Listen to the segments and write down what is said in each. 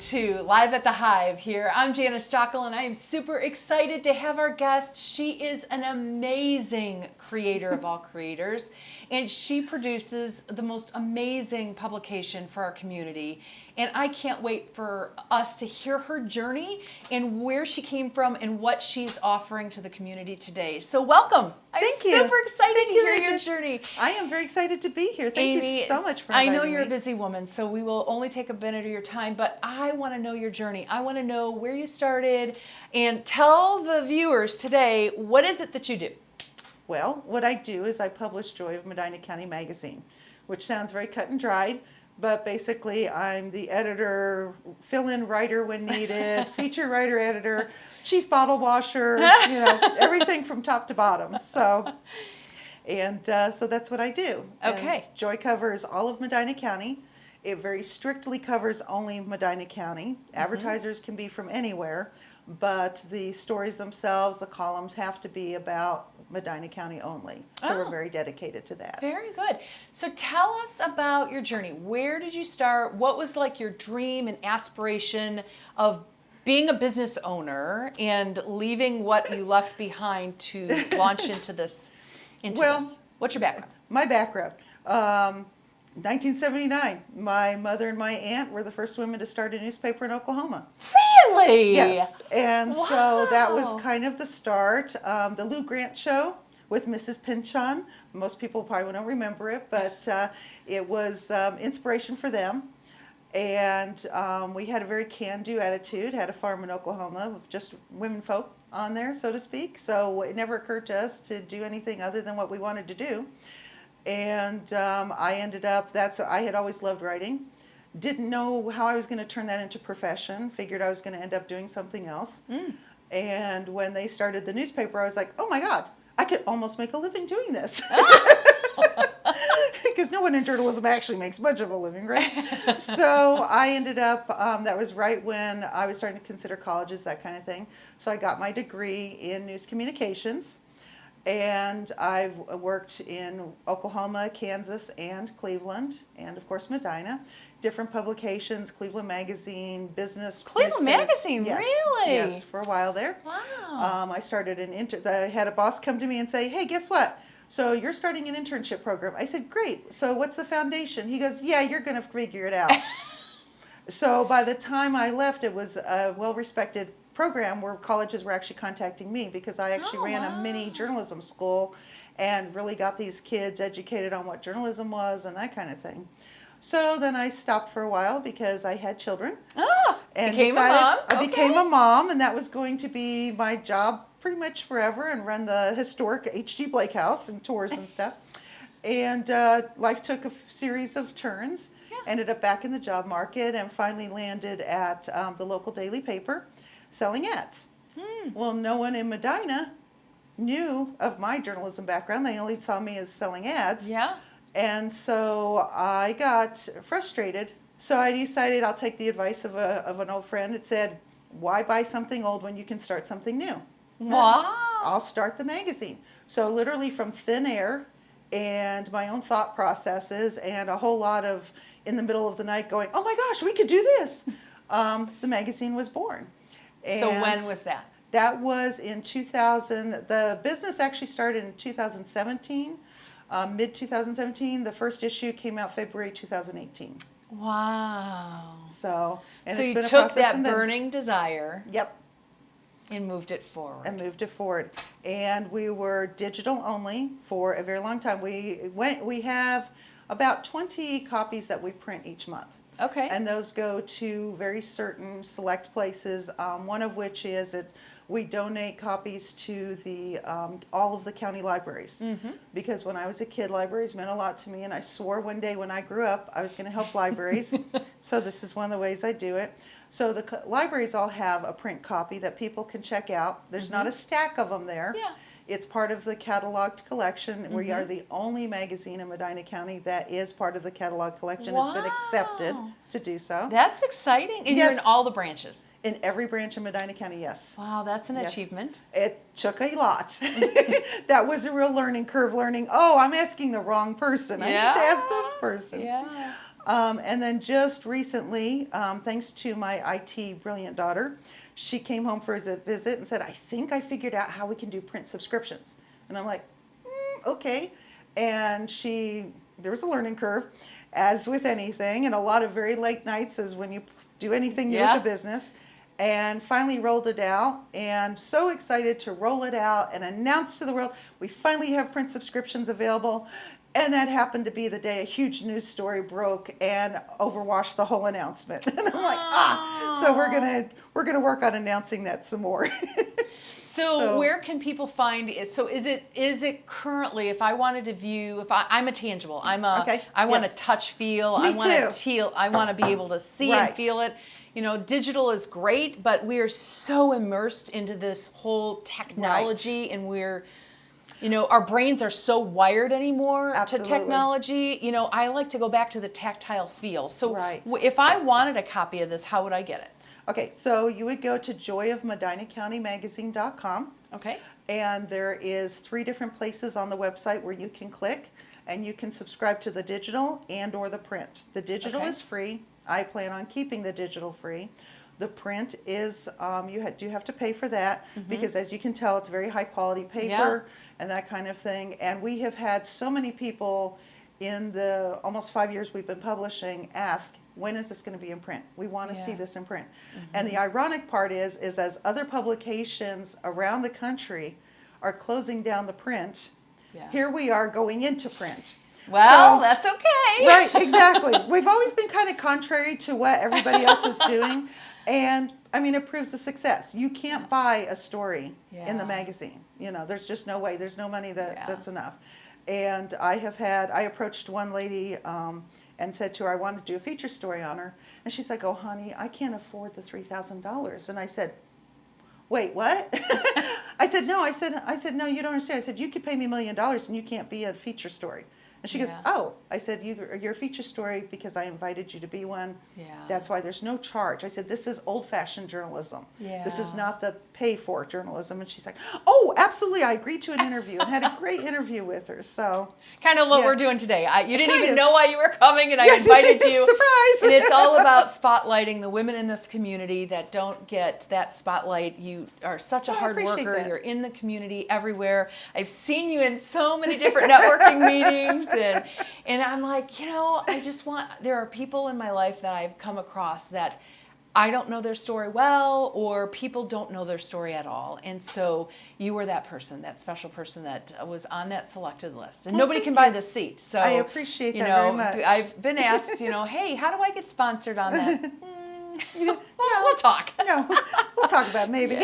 to Live at the Hive here. I'm Janice Jokkel, and I am super excited to have our guest. She is an amazing creator of all creators, and she produces the most amazing publication for our community. And I can't wait for us to hear her journey and where she came from and what she's offering to the community today. So welcome. Thank you. I'm super excited to hear your Janice. journey. I am very excited to be here. Thank Amy, you so much for I inviting know you're me. a busy woman, so we will only take a minute of your time, but I want to know your journey. I want to know where you started, and tell the viewers today, what is it that you do? Well, what I do is I publish Joy of Medina County magazine, which sounds very cut and dried, but basically I'm the editor, fill-in writer when needed, feature writer, editor, chief bottle washer, everything from top to bottom. So that's what I do. Okay. And Joy covers all of Medina County. It very strictly covers only Medina County. Advertisers can be from anywhere, but the stories themselves, the columns have to be about Medina County only. So we're very dedicated to that. Very good. So tell us about your journey. Where did you start? What was like your dream and aspiration of being a business owner and leaving what you left behind to launch into this? What's your background? My background. 1979, my mother and my aunt were the first women to start a newspaper in Oklahoma. Really? Yes, and so that was Wow. kind of the start. The Lou Grant Show with Mrs. Pinchon. Most people probably don't remember it, but it was inspiration for them. And we had a very can-do attitude, had a farm in Oklahoma with just women folk on there, so to speak. So it never occurred to us to do anything other than what we wanted to do. And I ended up, I had always loved writing. Didn't know how I was going to turn that into profession. Figured I was going to end up doing something else. And when they started the newspaper, I was like, oh my God, I could almost make a living doing this. Because no one in journalism actually makes much of a living, right? So I ended up, that was right when I was starting to consider colleges, that kind of thing. So I got my degree in news communications. And I've worked in Oklahoma, Kansas, and Cleveland, and of course Medina. Different publications, Cleveland Magazine, business. Cleveland Magazine, yes, really? Yes, for a while there. Wow. I started I had a boss come to me and say, hey, guess what? So you're starting an internship program. I said, great. So what's the foundation? He goes, yeah, you're going to figure it out. So by the time I left, it was a well-respected program where colleges were actually contacting me because I actually ran a mini journalism school and really got these kids educated on what journalism was and that kind of thing. So then I stopped for a while because I had children. And became a mom. I became a mom, and that was going to be my job pretty much forever, and run the historic H.G. Blake House and tours and stuff. And life took a series of turns. Ended up back in the job market and finally landed at the local daily paper selling ads. Well, no one in Medina knew of my journalism background. They only saw me as selling ads. Yeah. And so I got frustrated. So I decided I'll take the advice of an old friend. It said, why buy something old when you can start something new? Wow. I'll start the magazine. So literally from thin air and my own thought processes and a whole lot of in the middle of the night going, oh my gosh, we could do this. The magazine was born. And So when was that? that was in 2000. The business actually started in 2017, mid-2017. The first issue came out February 2018. Wow. So, and So it's you been a took process, that and then- burning desire Yep, and moved it forward. and moved it forward. And we were digital only for a very long time. We have about 20 copies that we print each month. Okay. And those go to very certain select places, one of which is that we donate copies to the all of the county libraries. Because when I was a kid, libraries meant a lot to me, and I swore one day when I grew up I was going to help libraries. So this is one of the ways I do it. So the libraries all have a print copy that people can check out. There's not a stack of them there. Yeah. It's part of the cataloged collection. We are the only magazine in Medina County that is part of the catalog collection. It's been accepted Wow. to do so. That's exciting. And you're in Yes. all the branches. In every branch of Medina County, yes. Wow, that's an Yes. achievement. It took a lot. That was a real learning curve, oh, I'm asking the wrong person. I need to ask this person. Yeah. And then just recently, thanks to my IT brilliant daughter, she came home for a visit and said, I think I figured out how we can do print subscriptions. And I'm like, okay. And there was a learning curve, as with anything, and a lot of very late nights as when you do anything new with the business. And finally rolled it out, and so excited to roll it out and announce to the world, we finally have print subscriptions available. And that happened to be the day a huge news story broke and overwashed the whole announcement. And I'm like, so we're gonna work on announcing that some more. So where can people find it? So is it currently, if I wanted to view, I'm a tangible, I want to touch, feel, I want to be able to see and feel it. You know, digital is great, but we are so immersed into this whole technology, and we're, you know, our brains are so wired anymore to technology. You know, I like to go back to the tactile feel. So if I wanted a copy of this, how would I get it? Okay, so you would go to joyofmedinacountymagazine.com. Okay. And there is 3 different places on the website where you can click, and you can subscribe to the digital and or the print. The digital is free. I plan on keeping the digital free. The print is, you do have to pay for that, because as you can tell, it's very high quality paper and that kind of thing. And we have had so many people in the almost 5 years we've been publishing ask, when is this going to be in print? We want to see this in print. And the ironic part is as other publications around the country are closing down the print, here we are going into print. Well, so, that's okay. Right, exactly. We've always been kind of contrary to what everybody else is doing. And I mean, it proves the success. You can't buy a story in the magazine. You know, there's just no way. There's no money that's enough. And I approached one lady and said to her, I want to do a feature story on her. And she's like, oh, honey, I can't afford the $3,000. And I said, wait, what? I said, no, no, you don't understand. I said, you could pay me $1 million and you can't be a feature story. And she goes, oh, I said, you're a feature story because I invited you to be one. Yeah. That's why there's no charge. I said, this is old-fashioned journalism. Yeah. This is not the pay-for journalism. And she's like, oh, absolutely. I agreed to an interview and had a great interview with her. So kind of what we're doing today. You didn't even know why you were coming, and I invited you. Surprise! And it's all about spotlighting the women in this community that don't get that spotlight. You are such a hard worker. That. You're in the community everywhere. I've seen you in so many different networking meetings. And I'm like, you know, there are people in my life that I've come across that I don't know their story well, or people don't know their story at all. And so you were that person, that special person that was on that selected list. And nobody can buy this seat. So I appreciate that very much. I've been asked, you know, hey, how do I get sponsored on that? We'll talk. No, we'll talk about it maybe.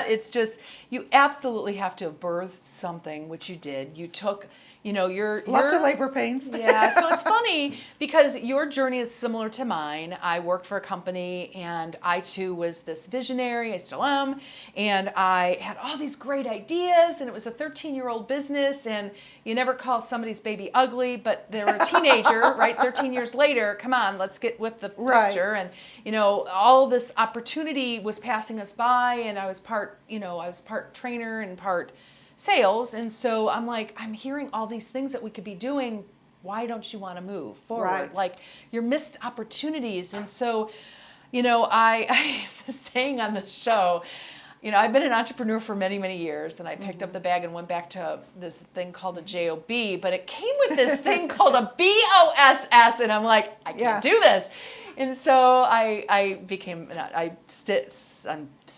It's just, you absolutely have to have birthed something, which you did. You took, you know, lots of labor pains. Yeah, so it's funny because your journey is similar to mine. I worked for a company, and I too was this visionary. I still am, and I had all these great ideas, and it was a 13-year-old business, and you never call somebody's baby ugly, but they were a teenager, right? 13 years later, come on, let's get with the picture. And you know, all this opportunity was passing us by, and I was part trainer and part sales. And so I'm like, I'm hearing all these things that we could be doing. Why don't you want to move forward? Right. Like, your missed opportunities. And so, you know, I have this saying on the show, you know, I've been an entrepreneur for many, many years, and I picked up the bag and went back to this thing called a JOB, but it came with this thing called a BOSS, and I'm like, I can't do this. And so I'm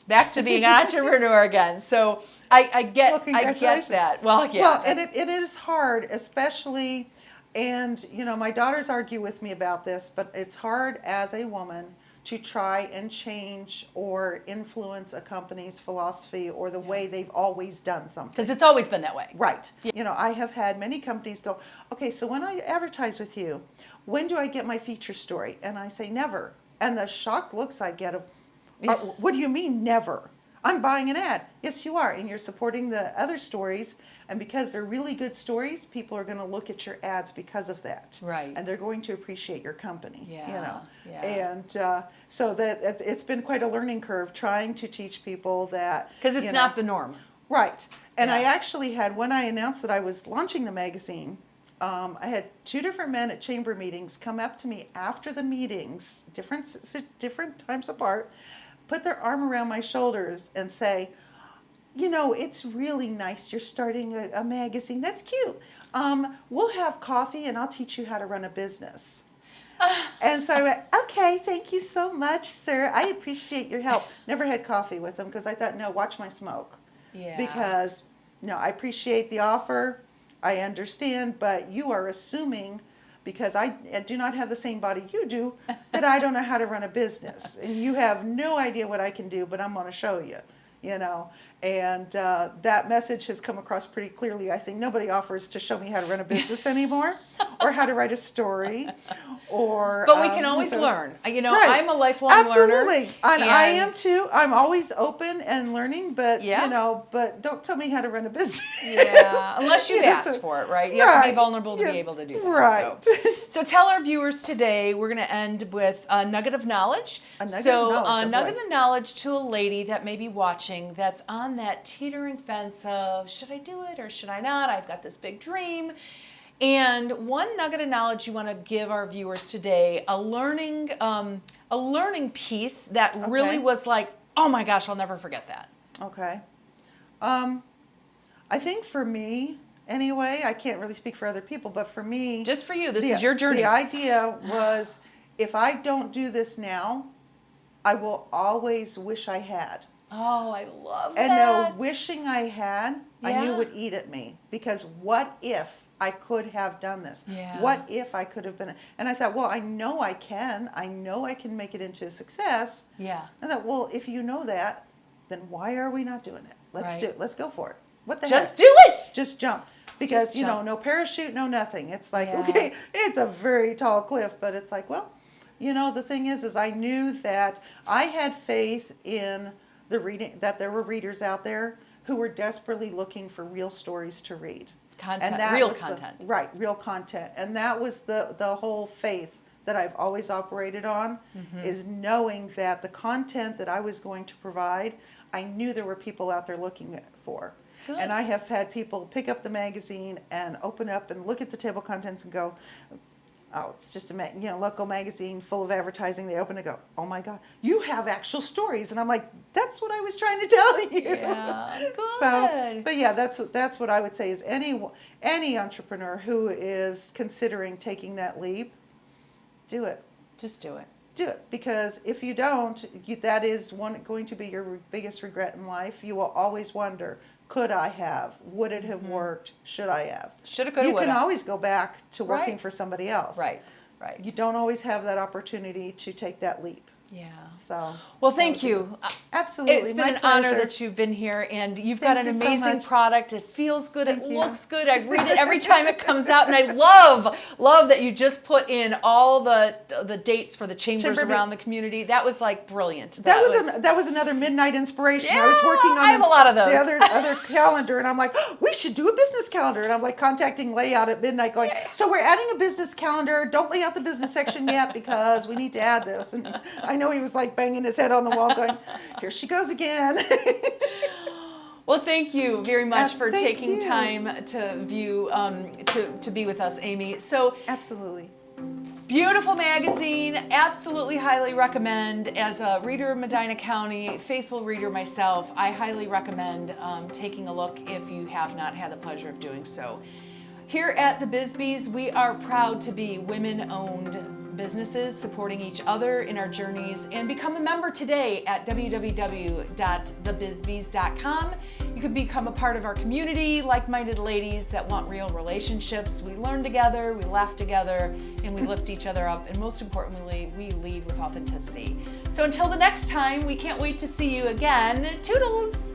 back to being an entrepreneur again. So I get that. Well, yeah. Well, and it is hard, especially, and you know, my daughters argue with me about this, but it's hard as a woman to try and change or influence a company's philosophy or the way they've always done something. Because it's always been that way. Right. You know, I have had many companies go, okay, so when I advertise with you, when do I get my feature story? And I say, never. And the shocked looks I get what do you mean, never? I'm buying an ad. Yes, you are. And you're supporting the other stories. And because they're really good stories, people are going to look at your ads because of that. Right. And they're going to appreciate your company. Yeah. You know. Yeah. And so that it's been quite a learning curve trying to teach people that. Because it's not the norm. Right. And I actually had, when I announced that I was launching the magazine, I had two different men at chamber meetings come up to me after the meetings, different times apart, put their arm around my shoulders and say, you know, it's really nice you're starting a magazine. That's cute. We'll have coffee and I'll teach you how to run a business. And so I went, okay, thank you so much, sir. I appreciate your help. Never had coffee with them because I thought, no, watch my smoke. Yeah. Because, no, I appreciate the offer. I understand, but you are assuming, because I do not have the same body you do, that I don't know how to run a business. And you have no idea what I can do, but I'm going to show you, you know. And that message has come across pretty clearly. I think nobody offers to show me how to run a business anymore or how to write a story. But we can always learn. You know, right. I'm a lifelong Absolutely. learner. And I am too. I'm always open and learning, but Yeah. you know, but don't tell me how to run a business. Yeah, unless you've Yes. asked for it, right? You have to Right. be vulnerable to Yes. be able to do that. Right. So tell our viewers today, we're going to end with a nugget of knowledge. A nugget so of knowledge, a oh nugget boy. of knowledge to a lady that may be watching that's on that teetering fence of, should I do it or should I not? I've got this big dream. And one nugget of knowledge you want to give our viewers today, a learning piece that really Okay. was like, oh my gosh, I'll never forget that. Okay. I think for me, anyway, I can't really speak for other people, but for me, Just for you, this is your journey. The idea was, if I don't do this now, I will always wish I had. Oh, I love And that. the wishing I had, I knew Yeah. would eat at me. Because what if I could have done this? Yeah. What if I could have been? And I thought, well, I know I can. I know I can make it into a success. Yeah. I thought, well, if you know that, then why are we not doing it? Let's Right. do it. Let's go for it. What the Just heck? do it. Just jump. Because, Just you know, jump. no parachute, no nothing. It's like, Yeah. okay, it's a very tall cliff, but it's like, well, you know, the thing is I knew that I had faith in the reading, that there were readers out there who were desperately looking for real stories to read. Content, that real was content. Right, real content. And that was the whole faith that I've always operated on, is knowing that the content that I was going to provide, I knew there were people out there looking for. Good. And I have had people pick up the magazine and open up and look at the table of contents and go, oh, it's just a local magazine full of advertising. They open and go, oh my God, you have actual stories. And I'm like, that's what I was trying to tell you. Yeah, good. So, but yeah, that's what I would say is any entrepreneur who is considering taking that leap, do it. Just do it. Do it, because if you don't, that is going to be your biggest regret in life. You will always wonder, could I have? Would it have worked? Should I have? Shoulda, coulda, You can woulda. always go back to working Right. for somebody else. Right. Right. You don't always have that opportunity to take that leap. Yeah. So. Well, thank you. Absolutely. It's been My an honor pleasure. that you've been here, and you've got an Thank you so amazing much. product. It feels good. Thank it you. looks good. I read it every time it comes out, and I love that you just put in all the dates for the chambers Chamber around the community. That was like brilliant. That was another midnight inspiration. I was Yeah, working on I have a lot of those. the other calendar, and I'm like, oh, we should do a business calendar. And I'm like contacting layout at midnight, going, so we're adding a business calendar. Don't lay out the business section yet because we need to add this. And I know he was like banging his head on the wall, going, here she goes again. Well, thank you very much for Thank taking you. time to view to be with us, Amy. So. Absolutely. Beautiful magazine, absolutely highly recommend. As a reader of Medina County, faithful reader myself, I highly recommend taking a look if you have not had the pleasure of doing so. Here at the Bisbees, we are proud to be women-owned businesses supporting each other in our journeys, and become a member today at www.thebisbees.com. You can become a part of our community, like-minded ladies that want real relationships. We learn together, we laugh together, and we lift each other up, and most importantly, we lead with authenticity. So until the next time, we can't wait to see you again. Toodles!